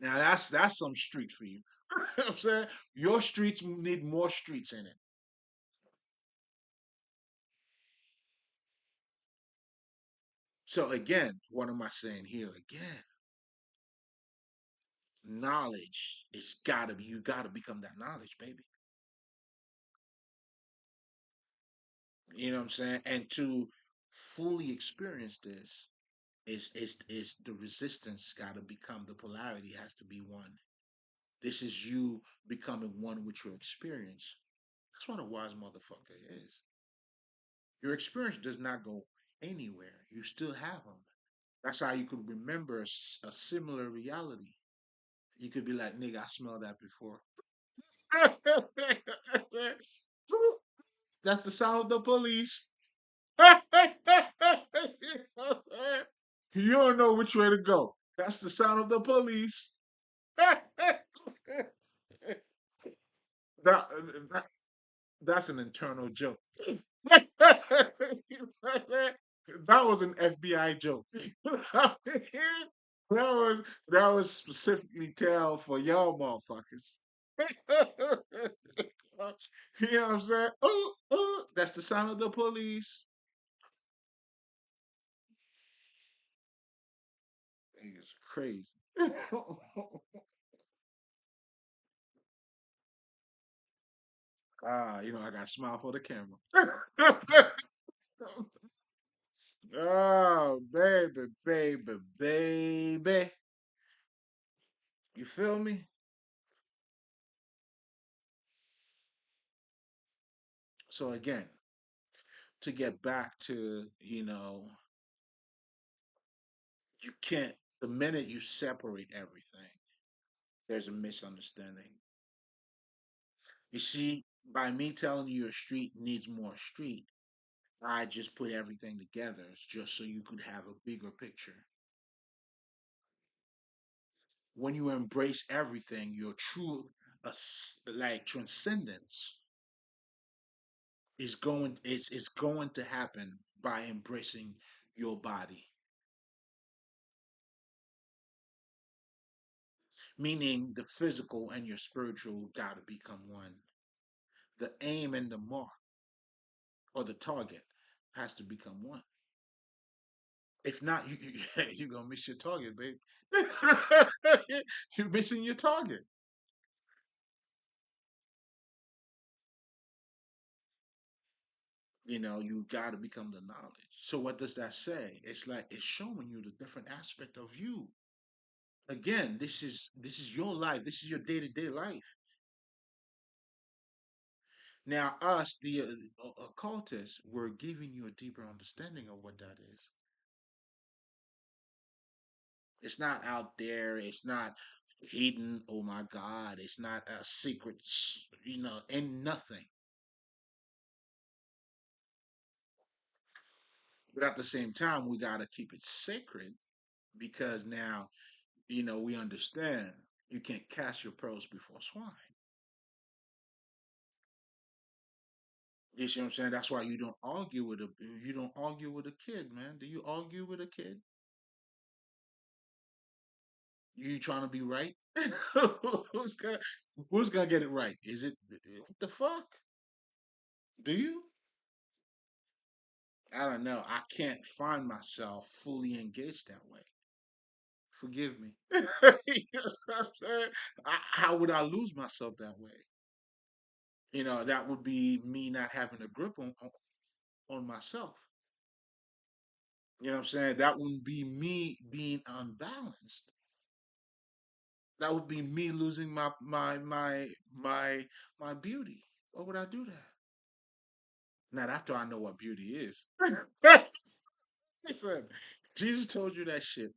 Now that's some street for you. You know what I'm saying? Your streets need more streets in it. So again, what am I saying here again? Knowledge is gotta be you gotta become that knowledge, baby. You know what I'm saying? And to fully experience this is the resistance gotta become the polarity has to be one. This is you becoming one with your experience. That's what a wise motherfucker is. Your experience does not go anywhere. You still have them. That's how you could remember a similar reality. You could be like, nigga, I smelled that before. That's the sound of the police. You don't know which way to go. That's the sound of the police. that, that that's an internal joke. That was an FBI joke. That was specifically tell for y'all motherfuckers. You know what I'm saying? Oh, oh, that's the sound of the police. It's crazy. I got to smile for the camera. Oh, baby, baby, baby. You feel me? So again, to get back to, you can't, the minute you separate everything, there's a misunderstanding. You see, by me telling you your street needs more street, I just put everything together. It's just so you could have a bigger picture. When you embrace everything, your true, like transcendence is going to happen by embracing your body. Meaning the physical and your spiritual gotta become one. The aim and the mark or the target has to become one. If not, you're gonna miss your target, baby. You're missing your target. You got to become the knowledge. So what does that say? It's like it's showing you the different aspect of you. Again, this is your life. This is your day to day life. Now, us, the occultists, we're giving you a deeper understanding of what that is. It's not out there. It's not hidden. Oh my God! It's not a secret. And nothing. But at the same time, we got to keep it sacred because now, we understand you can't cast your pearls before swine. You see what I'm saying? That's why you don't argue with a kid, man. Do you argue with a kid? You trying to be right? who's gonna who's gonna get it right? Is it what the fuck? Do you? I don't know. I can't find myself fully engaged that way. Forgive me. You know what I'm saying? How would I lose myself that way? That would be me not having a grip on myself. You know what I'm saying? That wouldn't be me being unbalanced. That would be me losing my beauty. Why would I do that? Not after I know what beauty is. Listen, Jesus told you that shit.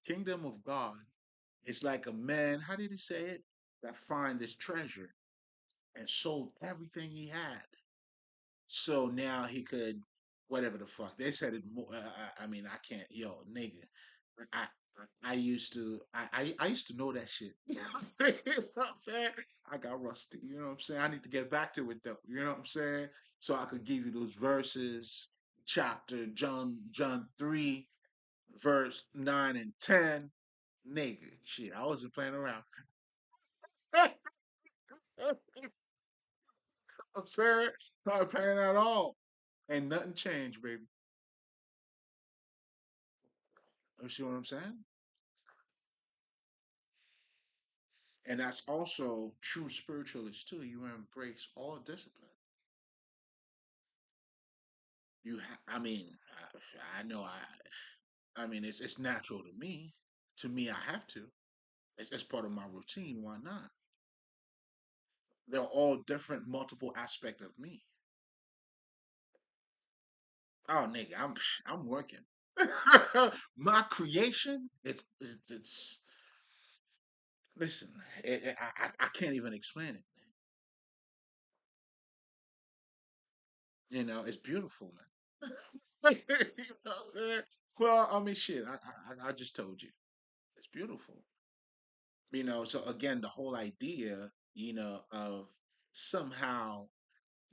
Kingdom of God is like a man, how did he say it? That find this treasure and sold everything he had. So now he could, whatever the fuck. They said it more. I mean, I can't, yo, nigga. I, I used to, I used to know that shit. You know what I'm saying? I got rusty. You know what I'm saying? I need to get back to it though. You know what I'm saying? So I could give you those verses, chapter John 3, verse 9 and 10. Nigga, shit, I wasn't playing around. I'm saying, not playing at all. Ain't nothing changed, baby. You see what I'm saying? And that's also true spiritualists too. You embrace all discipline. I mean, I know I mean, it's natural to me. To me, I have to. It's part of my routine. Why not? They're all different, multiple aspect of me. Oh, nigga, I'm working. My creation, it's. Listen, I can't even explain it. It's beautiful, man. You know what I'm saying? Well, I mean, shit. I just told you, it's beautiful. So again, the whole idea, of somehow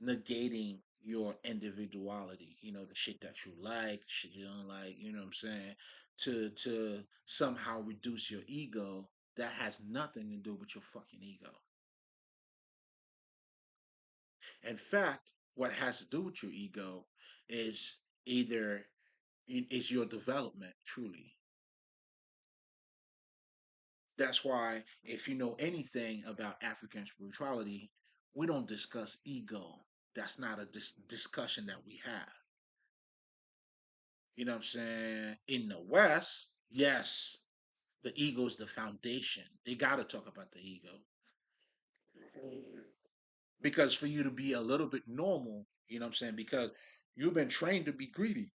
negating your individuality, the shit that you like, shit you don't like, you know what I'm saying, to somehow reduce your ego, that has nothing to do with your fucking ego. In fact, what has to do with your ego is either is your development truly. That's why if you know anything about African spirituality, we don't discuss ego. That's not a discussion that we have. You know what I'm saying? In the West, yes, the ego is the foundation. They got to talk about the ego. Because for you to be a little bit normal, you know what I'm saying? Because you've been trained to be greedy.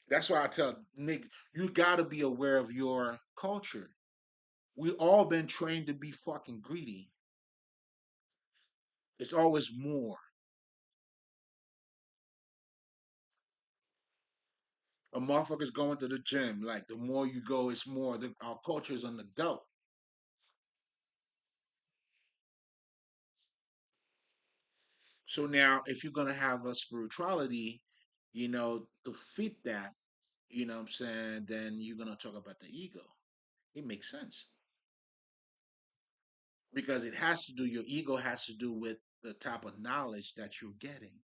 That's why I tell Nick, you got to be aware of your culture. We all been trained to be fucking greedy. It's always more. A motherfucker's going to the gym. Like the more you go, it's more. Our culture is on the go. So now, if you're gonna have a spirituality, to fit that, what I'm saying, then you're gonna talk about the ego. It makes sense because it has to do. Your ego has to do with the type of knowledge that you're getting.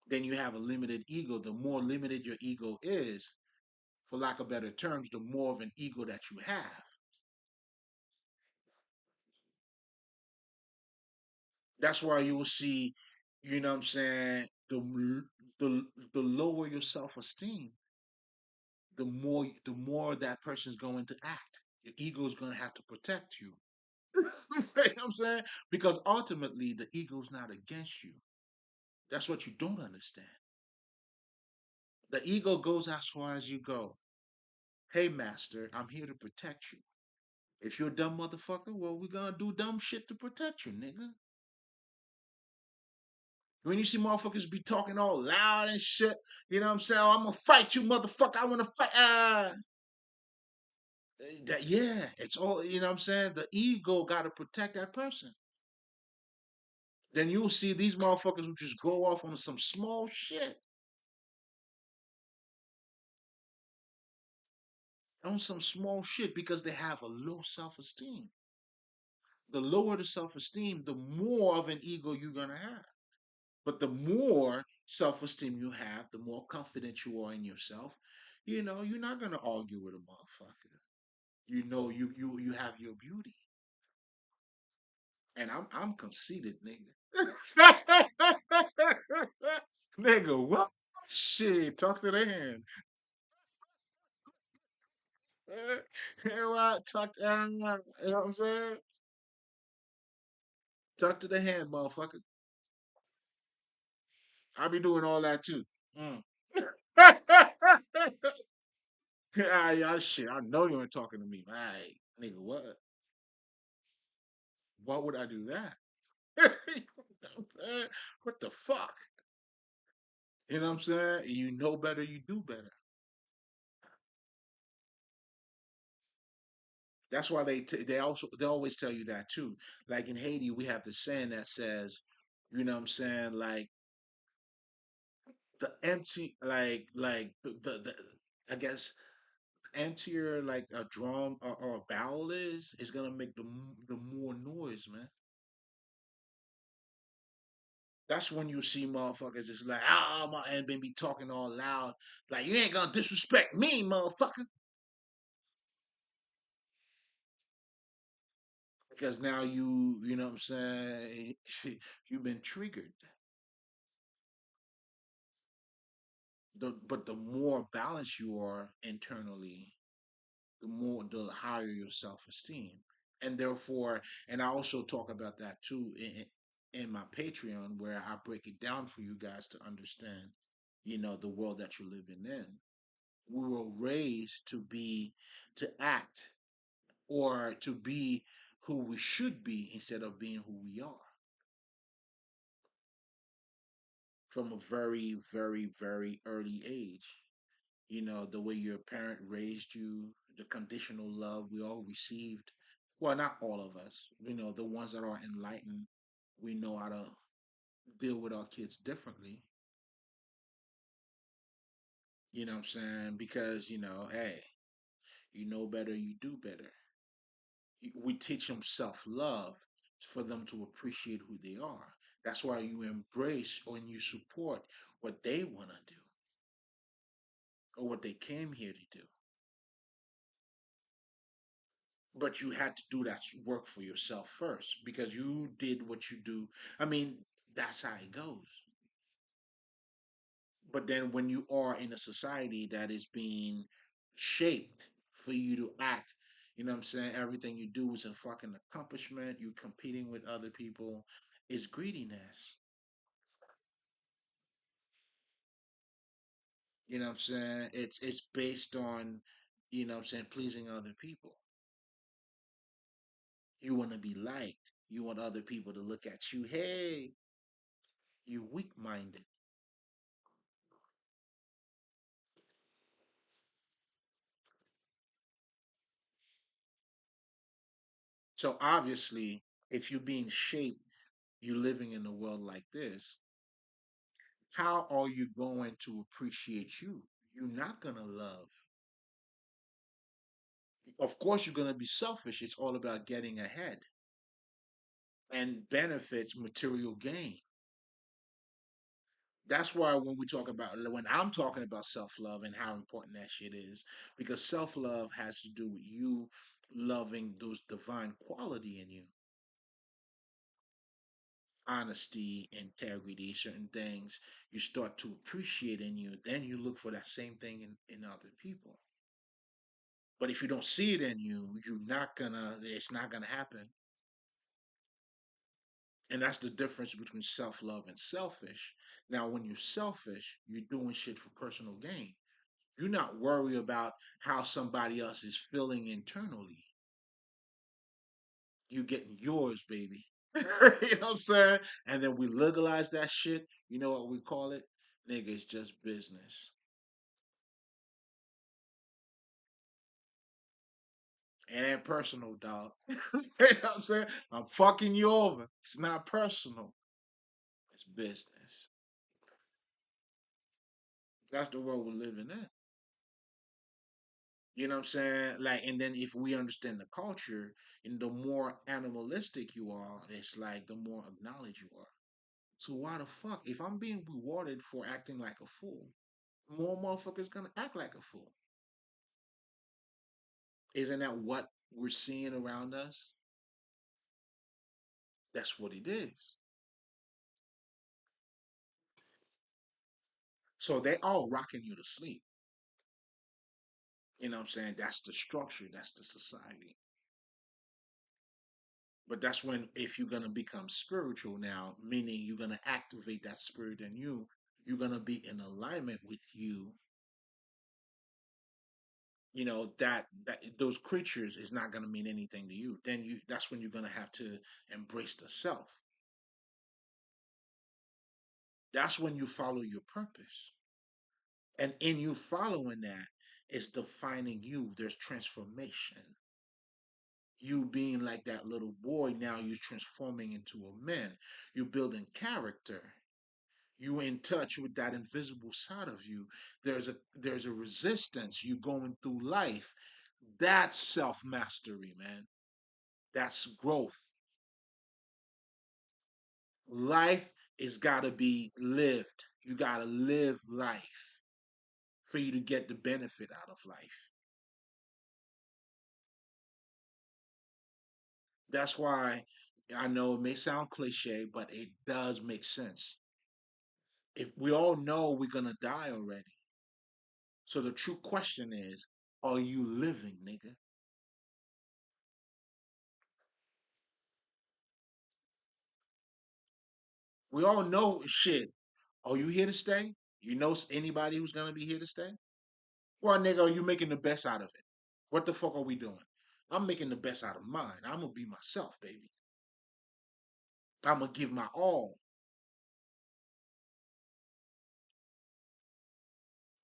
then you have a limited ego. The more limited your ego is, for lack of better terms, the more of an ego that you have. That's why you'll see, you know what I'm saying, the lower your self-esteem, the more that person's going to act. Your ego is going to have to protect you. You know what I'm saying? Because ultimately the ego's not against you. That's what you don't understand. The ego goes as far as you go. Hey master, I'm here to protect you. If you're a dumb motherfucker, well, we're gonna do dumb shit to protect you, nigga. When you see motherfuckers be talking all loud and shit, you know what I'm saying? Oh, I'm gonna fight you, motherfucker. I wanna fight. Yeah, it's all, you know what I'm saying? The ego gotta protect that person. Then you'll see these motherfuckers who just go off on some small shit, on some small shit because they have a low self esteem. The lower the self esteem, the more of an ego you're gonna have. But the more self esteem you have, the more confident you are in yourself. You know, you're not gonna argue with a motherfucker. You know, you have your beauty, and I'm conceited, nigga. Nigga, what? Shit, talk to the hand. You know what? Talk to, you know what I'm saying? Talk to the hand, motherfucker. I be doing all that too. Mm. Ah, yeah, shit. I know you ain't talking to me. Right, nigga, what? Why would I do that? What the fuck? You know what I'm saying? You know better, you do better. That's why they always tell you that too. Like in Haiti, we have the saying that says, you know what I'm saying, like the empty, the I guess emptier like a drum or a barrel is gonna make the more noise, man. That's when you see motherfuckers is like, and then be talking all loud, like you ain't gonna disrespect me, motherfucker, because now you know what I'm saying, you've been triggered. But the more balanced you are internally, the higher your self esteem, and therefore, and I also talk about that too in my Patreon, where I break it down for you guys to understand, the world that you're living in. We were raised to act or to be who we should be instead of being who we are from a very, very, very early age. The way your parent raised you, the conditional love we all received. Well, not all of us. The ones that are enlightened, we know how to deal with our kids differently. You know what I'm saying? Because, hey, you know better, you do better. We teach them self love for them to appreciate who they are. That's why you embrace or you support what they want to do or what they came here to do. But you had to do that work for yourself first because you did what you do. I mean, that's how it goes. But then when you are in a society that is being shaped for you to act, you know what I'm saying? Everything you do is a fucking accomplishment. You're competing with other people. It's greediness. You know what I'm saying? It's based on, what I'm saying, pleasing other people. You want to be liked. You want other people to look at you. Hey, you weak minded. So obviously, if you're being shaped, you're living in a world like this, how are you going to appreciate you? You're not going to love. Of course, you're going to be selfish. It's all about getting ahead and benefits, material gain. That's why when I'm talking about self love and how important that shit is, because self love has to do with you loving those divine quality in you, honesty, integrity, certain things you start to appreciate in you. Then you look for that same thing in other people. But if you don't see it in you, it's not gonna happen. And that's the difference between self love and selfish. Now, when you're selfish, you're doing shit for personal gain. You're not worried about how somebody else is feeling internally. You getting yours, baby. You know what I'm saying? And then we legalize that shit. You know what we call it? Nigga, it's just business. It ain't personal, dog. You know what I'm saying? I'm fucking you over. It's not personal. It's business. That's the world we're living in. You know what I'm saying? Like, and then if we understand the culture, and the more animalistic you are, it's like the more acknowledged you are. So why the fuck, if I'm being rewarded for acting like a fool, more motherfuckers gonna act like a fool? Isn't that what we're seeing around us? That's what it is. So they all rocking you to sleep. You know what I'm saying? That's the structure. That's the society. But that's when, if you're gonna become spiritual now, meaning you're gonna activate that spirit in you, you're gonna be in alignment with you. You know that those creatures is not gonna mean anything to you. Then that's when you're gonna have to embrace the self. That's when you follow your purpose. And in you following that is defining you. There's transformation. You being like that little boy, now you're transforming into a man. You're building character. You in touch with that invisible side of you. There's a resistance. You going through life. That's self mastery, man. That's growth. Life is gotta be lived. You gotta live life for you to get the benefit out of life. That's why I know it may sound cliche, but it does make sense. If we all know we're gonna die already, so the true question is, are you living, nigga? We all know shit. Are you here to stay? You know anybody who's gonna be here to stay? Well, nigga, are you making the best out of it? What the fuck are we doing? I'm making the best out of mine. I'm gonna be myself, baby. I'm gonna give my all.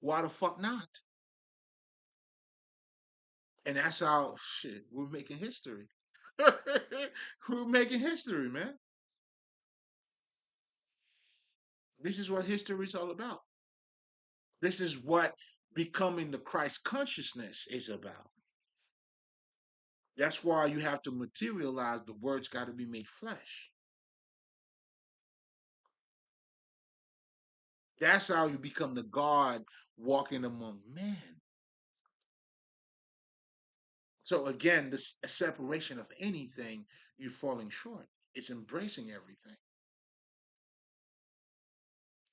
Why the fuck not? And that's how shit. We're making history. We're making history, man. This is what history is all about. This is what becoming the Christ consciousness is about. That's why you have to materialize. The words got to be made flesh. That's how you become the God walking among men. So again, this separation of anything, you're falling short. It's embracing everything.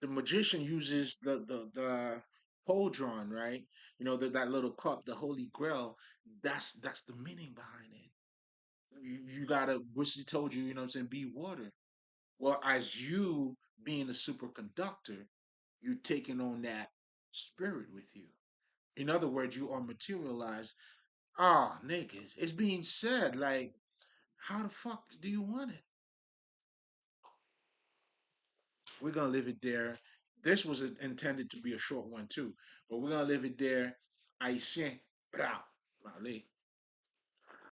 The magician uses the pauldron, right? You know, that little cup, the Holy Grail. That's the meaning behind it. You gotta, which he told you, you know what I'm saying, be water. Well, as you being a superconductor, you taking on that spirit with you. In other words, you are materialized. Ah, niggas, it's being said like, how the fuck do you want it? We're gonna leave it there. This was intended to be a short one too, but we're gonna leave it there. Haitien, bravo, Mali.